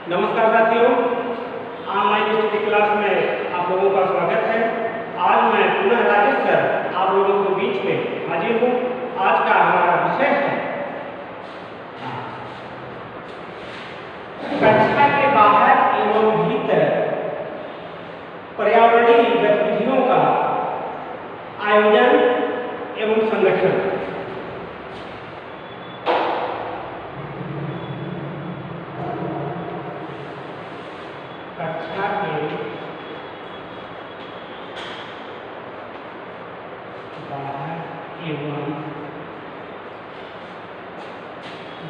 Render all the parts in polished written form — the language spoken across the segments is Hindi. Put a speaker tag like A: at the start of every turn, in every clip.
A: नमस्कार साथियों, ऑनलाइन स्टडी क्लास में आप लोगों का स्वागत है। आज मैं पुनः राजेश सर आप लोगों के बीच में हाजिर हूँ। आज का हमारा विषय है कक्षा के बाहर एवं भीतर पर्यावरणीय गतिविधियों का आयोजन एवं संगठन। कक्षा के बाहर एवं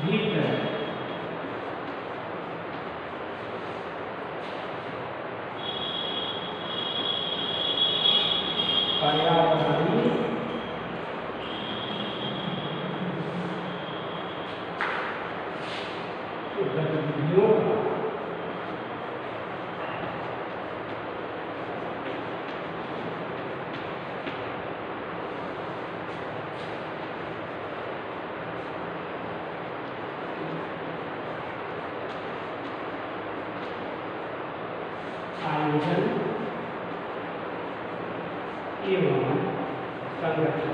A: भीतर पर्यावरणीय गतिविधियों का आयोजन एवं संगठन।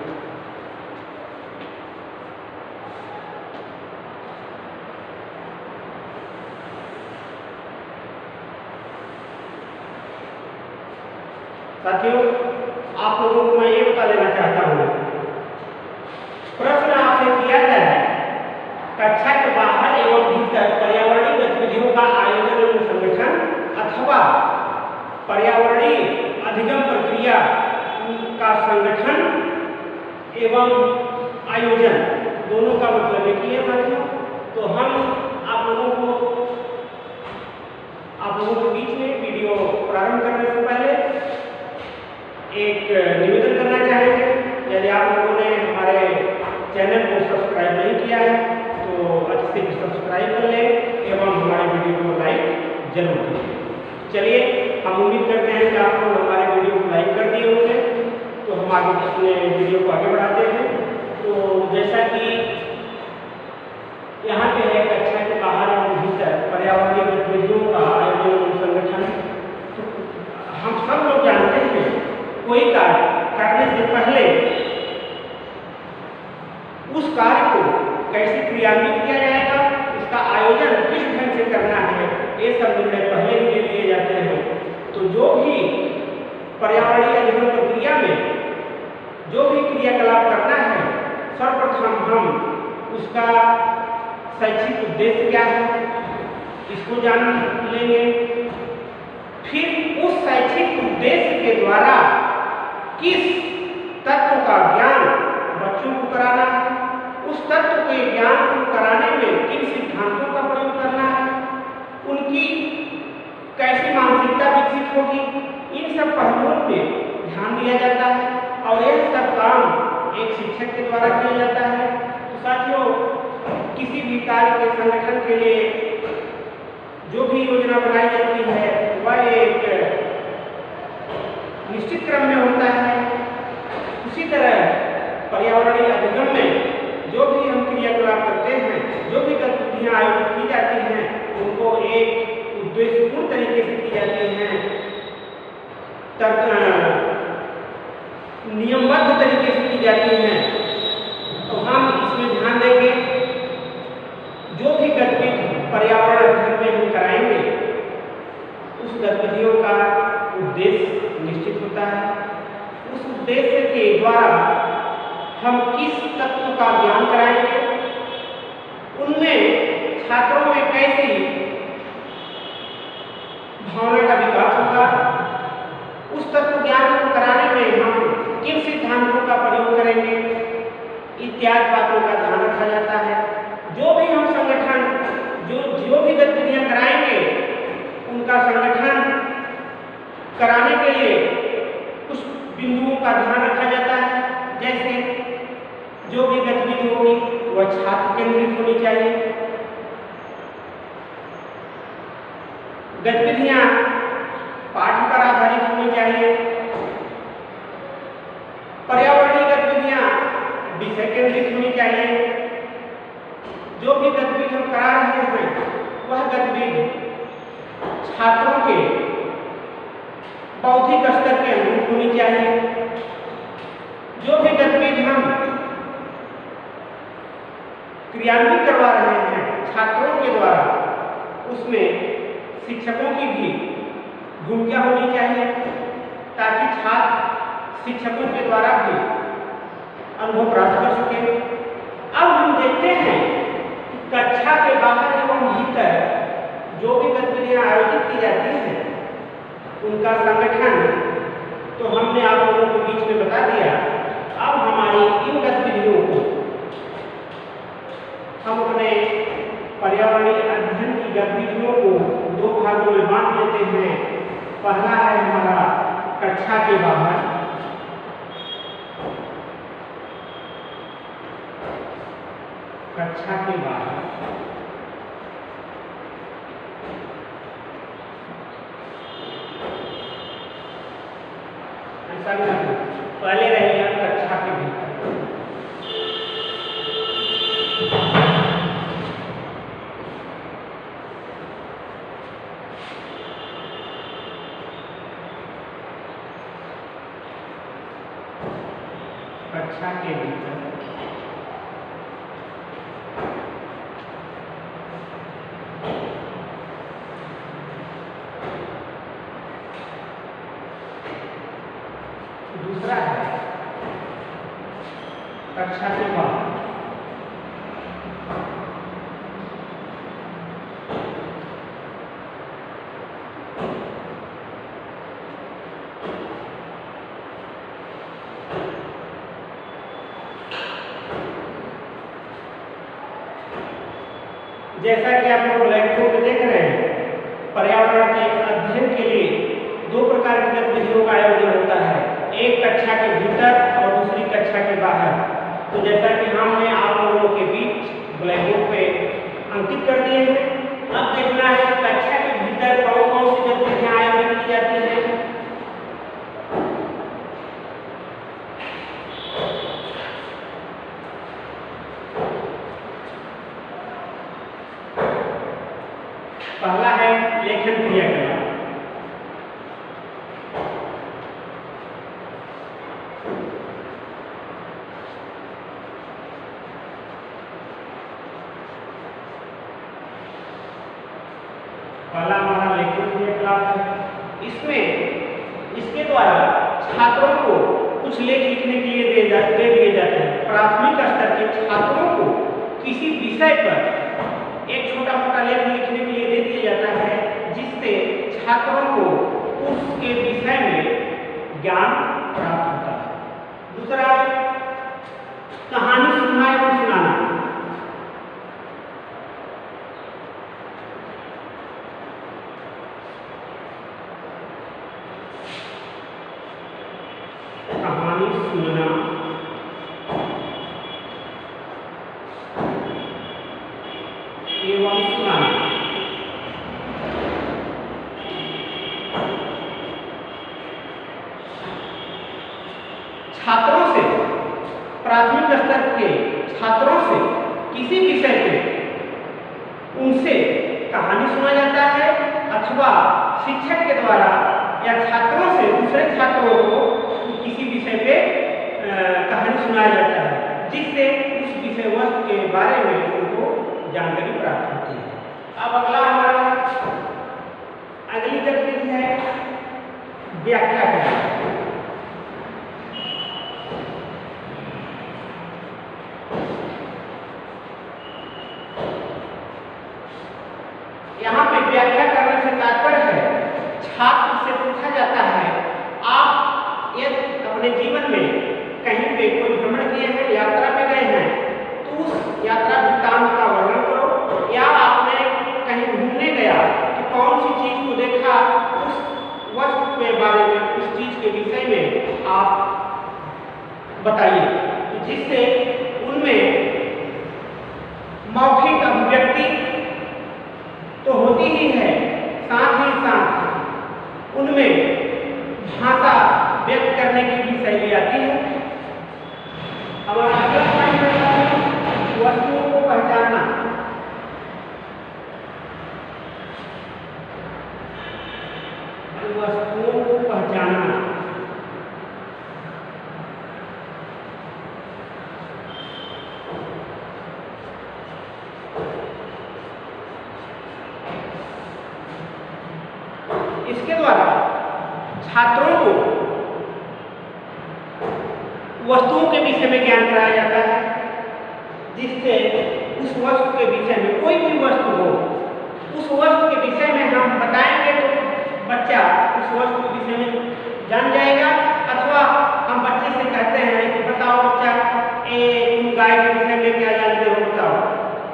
A: साथियों, आप लोगों को मैं ये बता देना चाहता हूँ, प्रश्न आपसे किया जाए कक्षा के बाहर एवं भीतर पर्यावरणीय गतिविधियों का आयोजन एवं संगठन अथवा पर्यावरणीय अधिगम प्रक्रिया का संगठन एवं आयोजन, दोनों का मतलब एक ही है साथियों। तो हम आप लोगों के बीच में वीडियो प्रारंभ करने से पहले एक निवेदन करना चाहेंगे। यदि आप लोगों ने हमारे चैनल को सब्सक्राइब नहीं किया है तो अच्छे से सब्सक्राइब कर लें एवं हमारे वीडियो को लाइक जरूर करें। चलिए, हम उम्मीद करते हैं कि आप लोग हमारे वीडियो को लाइक कर दिए होंगे, तो हम आगे अपने वीडियो को आगे बढ़ाते हैं। तो जैसा कि यहाँ पे है कक्षा के बाहर एवं भीतर पर्यावरणीय गतिविधियों का आयोजन एवं संगठन। तो हम सब लोग जानते हैं कोई कार्य करने से पहले उस कार्य को कैसे क्रियान्वित किया जाएगा, उसका आयोजन किस ढंग से करना है, ये सब निर्णय पहले ही ले लिए जाते हैं। तो जो भी पर्यावरणीय अधिगम प्रक्रिया में जो भी क्रियाकलाप करना है, सर्वप्रथम हम उसका शैक्षिक उद्देश्य क्या है इसको जान लेंगे। फिर उस शैक्षिक उद्देश्य के द्वारा किस तत्व का ज्ञान बच्चों को कराना है, उस तत्व के ज्ञान को कराने में किन सिद्धांतों का प्रयोग करना है, उनकी कैसी मानसिकता विकसित होगी, इन सब पहलुओं पे ध्यान दिया जाता है और यह सब काम एक शिक्षक के द्वारा किया जाता है। तो साथियों, किसी भी कार्य के संगठन के लिए जो भी योजना बनाई जाती है वह एक निश्चित क्रम में होता है। उसी तरह पर्यावरणीय अधिगम में जो भी हम क्रियाकलाप करते हैं, जो भी गतिविधियाँ आयोजित की जाती हैं, उनको एक उद्देश्यपूर्ण तरीके से की जाती हैं, नियमबद्ध तरीके से की जाती हैं। तो हम इसमें ध्यान देंगे, जो भी गतिविधि पर्यावरण अध्ययन में हम कराएंगे उस गतिविधियों का उद्देश्य निश्चित होता है। उस उद्देश्य के द्वारा हम किस तत्व का ज्ञान कराएंगे, उनमें छात्रों में कैसी भावना का विकास होगा, उस तत्व ज्ञान को कराने में हम किन सिद्धांतों का प्रयोग करेंगे, इत्यादि बातों का ध्यान रखा जाता है। जो भी हम संगठन जो भी गतिविधियां कराएंगे उनका संगठन कराने के लिए कुछ बिंदुओं का ध्यान रखा जाता है। जैसे जो भी गतिविधि होगी वह छात्र केंद्रित होनी चाहिए, गतिविधियां पाठ पर आधारित होनी चाहिए, पर्यावरणीय गतिविधियां विषय केंद्रित होनी चाहिए, जो भी गतिविधि हम करा रहे हैं वह गतिविधि छात्रों के बौद्धिक स्तर के अनुरूप होनी चाहिए। जो भी गतिविधि हम क्रियान्वित करवा रहे हैं छात्रों के द्वारा, उसमें शिक्षकों की भी भूमिका होनी चाहिए, ताकि छात्र शिक्षकों के द्वारा भी अनुभव प्राप्त कर सके। अब हम देखते हैं कि कक्षा के बाहर एवं भीतर जो भी गतिविधियां आयोजित की जाती हैं उनका संगठन तो हमने आप लोगों के बीच में बता दिया। अब हमारी इन गतिविधियों को हम अपने पर्यावरणीय अध्ययन की गतिविधियों को दो भागों में बांट लेते हैं। पहला है हमारा कक्षा के बाहर, कक्षा के बाहर ऐसा नहीं, पहले रहेगा कक्षा के भीतर। कक्षा के भीतर दूसरा है कक्षा के बाहर। जैसा कि आप लोग ब्लैक बोर्ड में देख रहे हैं, पर्यावरण के अध्ययन के लिए दो प्रकार की गतिविधियों का आयोजन होता है, एक कक्षा के भीतर और दूसरी कक्षा के बाहर। तो जैसा कि हमने आप लोगों के बीच ब्लैक बोर्ड पे अंकित कर दिए हैं, अब देखना है कि कक्षा के भीतर कौन कौन सी गतिविधियां आयोजित की जाती हैं। पहला है लेखन क्रियाकलाप। पहला हमारा लेखन क्रियाकलाप है। इसके द्वारा छात्रों को कुछ लेख लिखने के लिए दे दिए जाते हैं। प्राथमिक स्तर के छात्रों को किसी विषय पर एक छोटा मोटा लेख लिखने के लिए दे दिया जाता है, जिससे छात्रों को उसके विषय में ज्ञान प्राप्त होता है। दूसरा, कहानी सुनना एवं सुनाना। कहानी सुनना एवं सुनाना। छात्रों से, प्राथमिक स्तर के छात्रों से किसी विषय पे उनसे कहानी सुना जाता है, अथवा शिक्षक के द्वारा या छात्रों से दूसरे छात्रों को किसी विषय पे कहानी सुनाया जाता है, जिससे उस विषय वस्तु के बारे में उनको जानकारी प्राप्त होती है। अब अगला हमारा अगली गतिविधि है व्याख्या करना। यहाँ पे व्याख्या करने से तात्पर्य है, छात्र से पूछा जाता है, आप यदि अपने जीवन में कहीं पे कोई भ्रमण किए हैं, यात्रा पे गए हैं, तो उस यात्रा वृत्तांत का वर्णन करो, या आपने कहीं घूमने गया तो कौन सी चीज को देखा, उस वस्तु के बारे में, उस चीज के विषय में आप बताइए, जिससे उनमें मौखिक अभिव्यक्ति तो होती ही है, साथ ही साथ उनमें भाषा व्यक्त करने की भी शैली आती है। हमारा अगला पॉइंट है वस्तुओं को पहचानना। वस्तुओं को पहचानना। इसके द्वारा छात्रों को वस्तुओं के विषय में ज्ञान कराया जाता है, जिससे उस वस्तु के विषय में, कोई भी वस्तु हो, उस वस्तु के विषय में हम बताएंगे तो बच्चा उस वस्तु के विषय में जान जाएगा। अथवा हम बच्चे से कहते हैं कि बताओ बच्चा, तुम गाय के विषय में क्या जानते हो बताओ।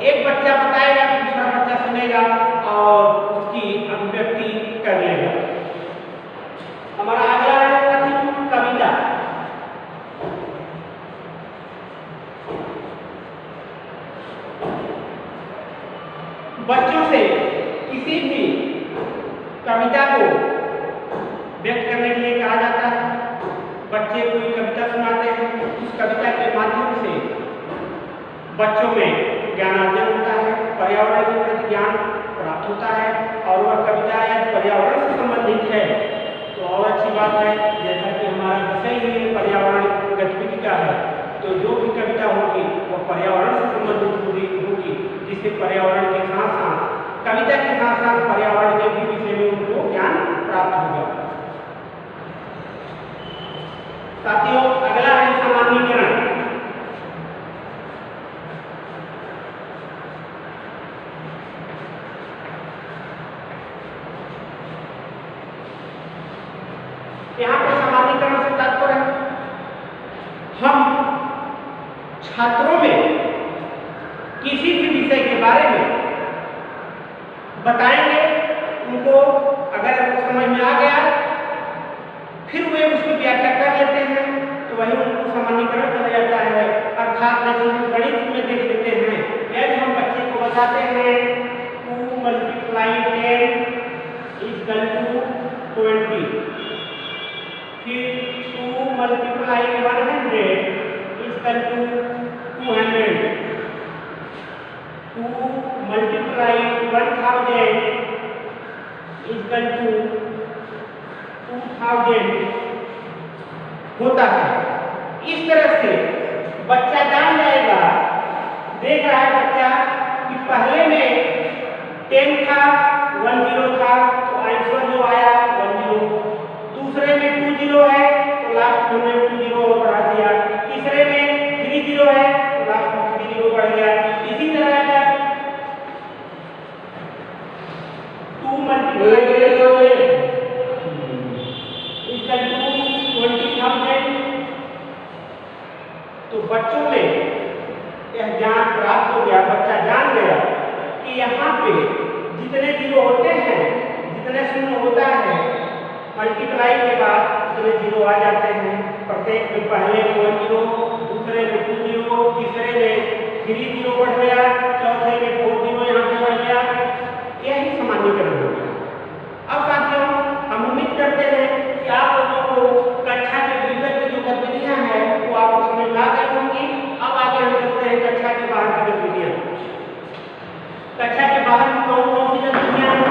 A: एक बच्चा बताएगा तो दूसरा बच्चा सुनेगा और उसकी अभिव्यक्ति कर लेगा। हमारा अगला है कविता। बच्चों से किसी भी कविता को व्यक्त करने के लिए कहा जाता है। बच्चे कोई कविता सुनाते हैं, उस कविता के माध्यम से बच्चों में ज्ञानार्जन होता है, पर्यावरण के प्रति ज्ञान प्राप्त होता है। और वह कविता यदि पर्यावरण से संबंधित है तो और अच्छी बात है, जैसा कि हमारा विषय ही पर्यावरण गतिविधि का है, तो जो भी कविता होगी वह पर्यावरण से संबंधित होगी, जिससे पर्यावरण के साथ साथ, कविता के साथ साथ पर्यावरण के भी विषय में उनको ज्ञान प्राप्त होगा। साथियों, अगला है सामान्यीकरण। यहाँ पर सामान्यीकरण से तात्पर्य हम छात्रों में किसी भी विषय के बारे में बताएंगे, उनको अगर समझ में आ गया फिर वे उसकी व्याख्या कर लेते हैं तो वही उनको सामान्यीकरण कहा जाता है। अर्थात जैसे हम गणित में देख लेते हैं, यदि हम बच्चे को बताते हैं 2 × 10 = 20, फिर 2 × 100 = 200, 2 × 1000 = 2000 होता है। इस तरह से बच्चा जान जाएगा। देख रहा है बच्चा कि पहले में 10 था, 10 था, तो आंसर जो आया 10। दूसरे में 20 है तो लास्ट में 20 और बढ़ा दिया। तीसरे में 30 है तो लास्ट में 30 बढ़ गया। इसी तरह अगर 2 × 20,000 तो बच्चों में यह ज्ञान प्राप्त हो गया। बच्चा जान गया कि यहाँ पे जितने जीरो होते हैं, जितने शून्य होता है, मल्टीप्लाई के बाद उतने जीरो आ जाते हैं। प्रत्येक में पहले में 1 दूसरे में 2 तीसरे में 3 बढ़ गया, चौथे में 4 यहाँ पे बढ़ गया। यही सामान्यीकरण हो गया। अब साथियों, हम उम्मीद करते हैं कि आप लोगों को कक्षा के भीतर की जो गतिविधियां हैं वो आपको समझ में आ गई होंगी। अब आगे हम चलते हैं कक्षा के बाहर की गतिविधियां। कक्षा के बाहर की कौन कौन सी गतिविधियां हैं?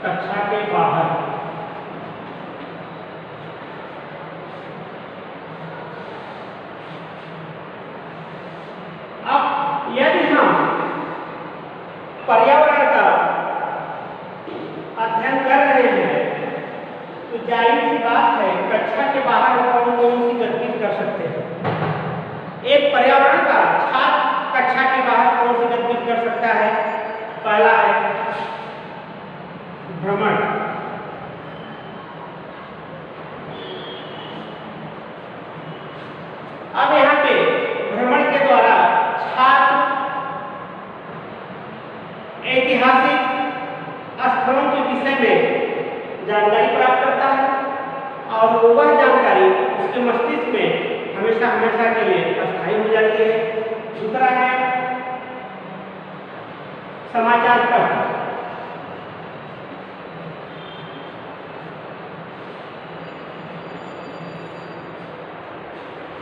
A: कक्षा के बाहर अब यदि हम पर्यावरण का अध्ययन कर रहे हैं तो जाहिर सी बात है कक्षा के बाहर कौन कौन सी गतिविधि कर सकते हैं। एक पर्यावरण का छात्र कक्षा के बाहर कौन सी गतिविधि कर सकता है? पहला है भ्रमण। अब यहाँ पे भ्रमण के द्वारा छात्र ऐतिहासिक स्थलों के विषय में जानकारी प्राप्त करता है और वह जानकारी उसके मस्तिष्क में हमेशा हमेशा के लिए अस्थायी हो जाती है। दूसरा है समाचार पत्र।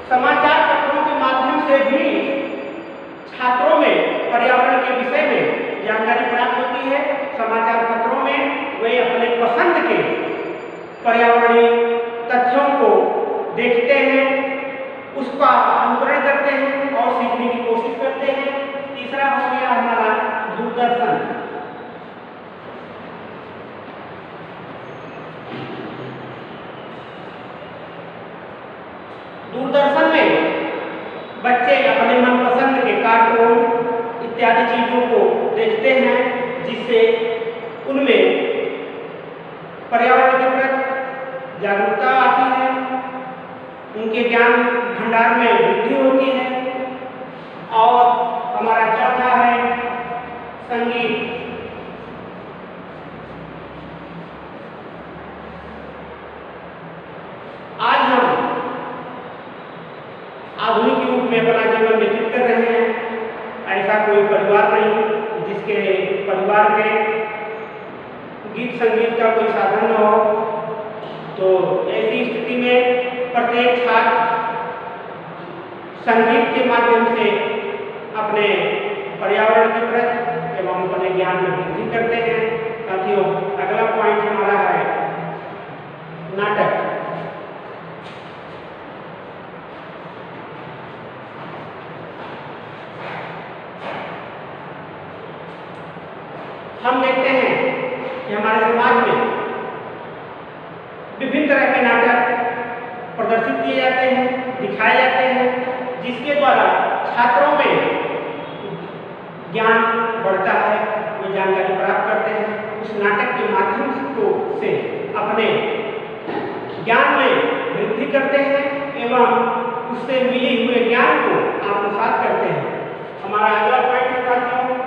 A: समाचार पत्रों के माध्यम से भी छात्रों में पर्यावरण के विषय में जानकारी प्राप्त होती है। समाचार पत्रों में वे अपने पसंद के पर्यावरणीय तथ्यों को देखते हैं, उसका अनुकरण करते हैं और सीखने की कोशिश करते हैं। तीसरा हो गया हमारा दूरदर्शन। दूरदर्शन में बच्चे अपने मनपसंद के कार्टून इत्यादि चीजों को देखते हैं, जिससे उनमें पर्यावरण के प्रति जागरूकता आती है, उनके ज्ञान भंडार में वृद्धि होती है। और हमारा चौथा है संगीत। आज हम आधुनिक युग में अपना जीवन व्यतीत कर रहे हैं। ऐसा कोई परिवार नहीं जिसके परिवार में गीत संगीत का कोई साधन न हो। तो ऐसी स्थिति में प्रत्येक छात्र संगीत के माध्यम से अपने पर्यावरण के प्रति एवं अपने ज्ञान में वृद्धि करते हैं। साथियों, अगला पॉइंट हमारा है नाटक। हम देखते हैं कि हमारे समाज में विभिन्न तरह के नाटक प्रदर्शित किए जाते हैं, दिखाए जाते हैं, जिसके द्वारा छात्रों में ज्ञान बढ़ता है, वे जानकारी प्राप्त करते हैं। उस नाटक के माध्यम से अपने ज्ञान में वृद्धि करते हैं एवं उससे मिले हुए ज्ञान को आत्मसात करते हैं। हमारा अगला पॉइंट है साथियों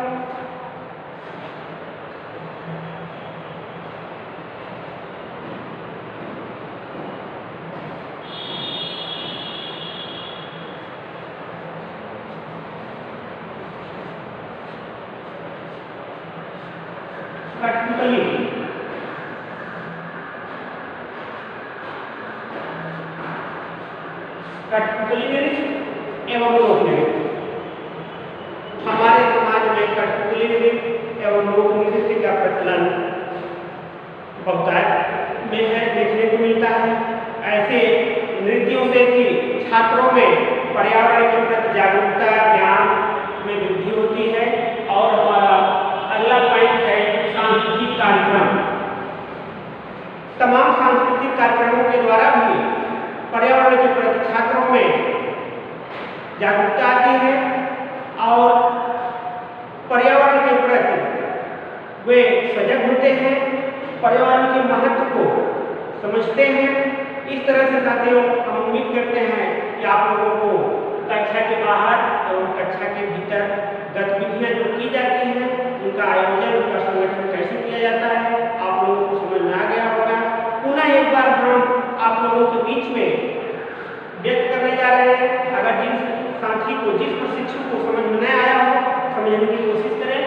A: कठपुतली। कठपुतली नृत्य एवं लोक नृत्य। हमारे समाज में कठपुतली नृत्य एवं लोक नृत्य का प्रचलन बहुतायत में है, देखने को मिलता है। ऐसे नृत्यों से भी छात्रों में पर्यावरण के प्रति जागरूकता, ज्ञान में वृद्धि होती है। और हमारा अगला पॉइंट है सांस्कृतिक कार्यक्रम। तमाम सांस्कृतिक कार्यक्रमों के द्वारा भी पर्यावरण के प्रति छात्रों में जागरूकता आती है और पर्यावरण के प्रति वे सजग होते हैं, पर्यावरण के महत्व को समझते हैं। इस तरह से साथियों, हम उम्मीद करते हैं कि आप लोगों को कक्षा के बाहर और कक्षा के भीतर गतिविधियां जो की जाती हैं, उनका आयोजन, उनका संगठन कैसे किया जाता है, आप लोगों को समझ में आ गया होगा। पुनः एक बार हम आप लोगों के बीच में व्यक्त करने जा रहे हैं। अगर जिस साथी को, जिस प्रशिक्षक को समझ में न आया हो, समझने की कोशिश करें।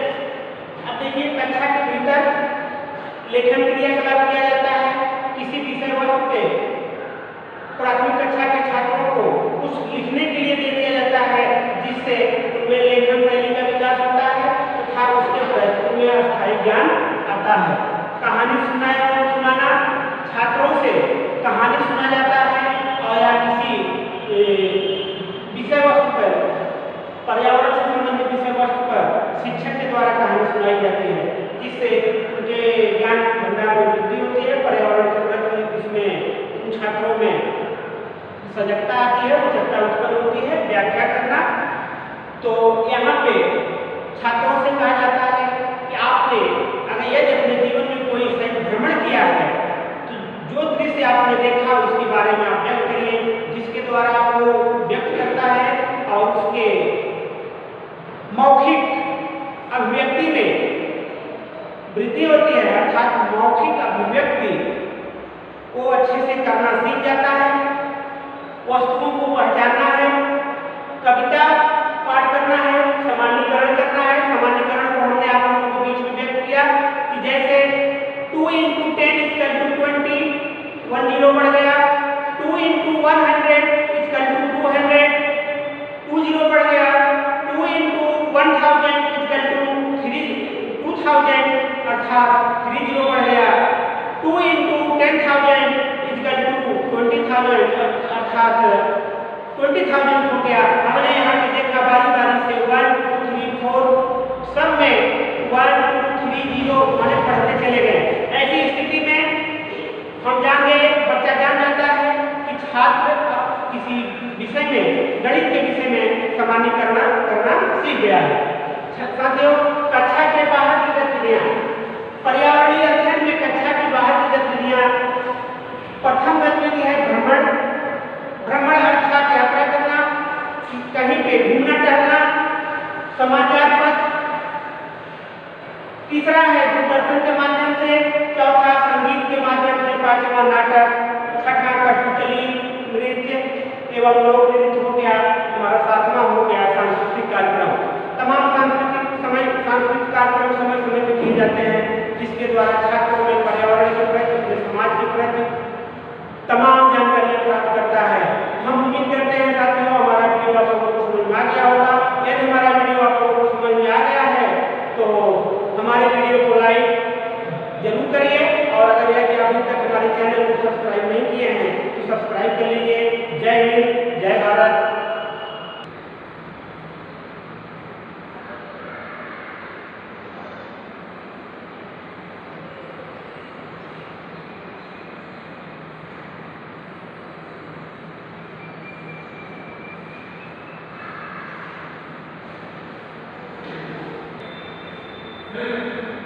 A: अब देखिए, कक्षा के भीतर लेखन क्रियाकलाप किया जाता है। किसी विषय वस्तु पे प्राथमिक कक्षा के छात्रों को कुछ लिखने के लिए दे दिया जाता है, जिससे उनमें लेखन शैली का विकास होता है तथा उसके प्रति उनमें अस्थायी ज्ञान आता है। कहानी सुनाना, छात्रों से कहानी सुना जाता है और या किसी विषय वस्तु पर, पर्यावरण से संबंधित विषय वस्तु पर शिक्षक के द्वारा कहानी सुनाई जाती है, जिससे उनके ज्ञान भंडार में वृद्धि होती है। पर्यावरण के प्रति इसमें उन छात्रों में सजगता आती है, उचकता उत्पन्न होती है। व्याख्या करना, तो यहाँ पे छात्रों से कहा जाता है कि आपने अगर यदि अपने जीवन में कोई स्थल भ्रमण किया है तो जो दृश्य आपने देखा उसके बारे में आप व्यक्त करिए, जिसके द्वारा आपको व्यक्त करता है और उसके मौखिक अभिव्यक्ति में वृद्धि होती है। अर्थात मौखिक अभिव्यक्ति को अच्छे से करना सीख जाता है, वस्तुओं को पहचानना है, कविता पाठ करना है, सामान्यीकरण करना है। सामान्यीकरण को हमने आप लोगों को अर्थात 3 जीरो बढ़ गया। 2 into 10,000 इक्वल टू 20,000 अर्थात 20,000 हो गया। हमने यहाँ पे देखा बारी बारी से 1 2 3 4 सब में 1 2 3 0 माने पढ़ते चले गए। ऐसी स्थिति में हम जान गए, बच्चा जान जाता है कि छात्र किसी विषय में, गणित के विषय में सामान्यीकरण करना सीख गया है। साथियों, कक्षा के बाहर की गतिविधियां, पर्यावरणीय अध्ययन में कक्षा के बाहर की गतिविधियां, प्रथम गतिविधि है भ्रमण। भ्रमण अर्थात यात्रा करना, कहीं पे घूमना टहलना, समाचार पत्र। तीसरा है दूरदर्शन के माध्यम से, चौथा संगीत के माध्यम से, पांचवा नाटक, छठा कठपुतली नृत्य एवं लोक नृत्य हो गया, हमारा सातवां हो गया सांस्कृतिक कार्यक्रम। तमाम सांस्कृतिक कार्यक्रम समय समय पर किए जाते हैं, जिसके द्वारा छात्रों में पर्यावरण के प्रति, अपने समाज के प्रति तमाम जानकारियां प्राप्त करता है। हम उम्मीद करते हैं साथियों हमारा वीडियो आप लोगों को समझ में आ गया होगा। यदि हमारा वीडियो आप लोगों को समझ में आ गया है तो हमारे वीडियो को लाइक जरूर करिए, और अगर यदि अभी तक हमारे चैनल को सब्सक्राइब नहीं किए हैं तो सब्सक्राइब कर लीजिए। जय हिंद, जय भारत।
B: Hey.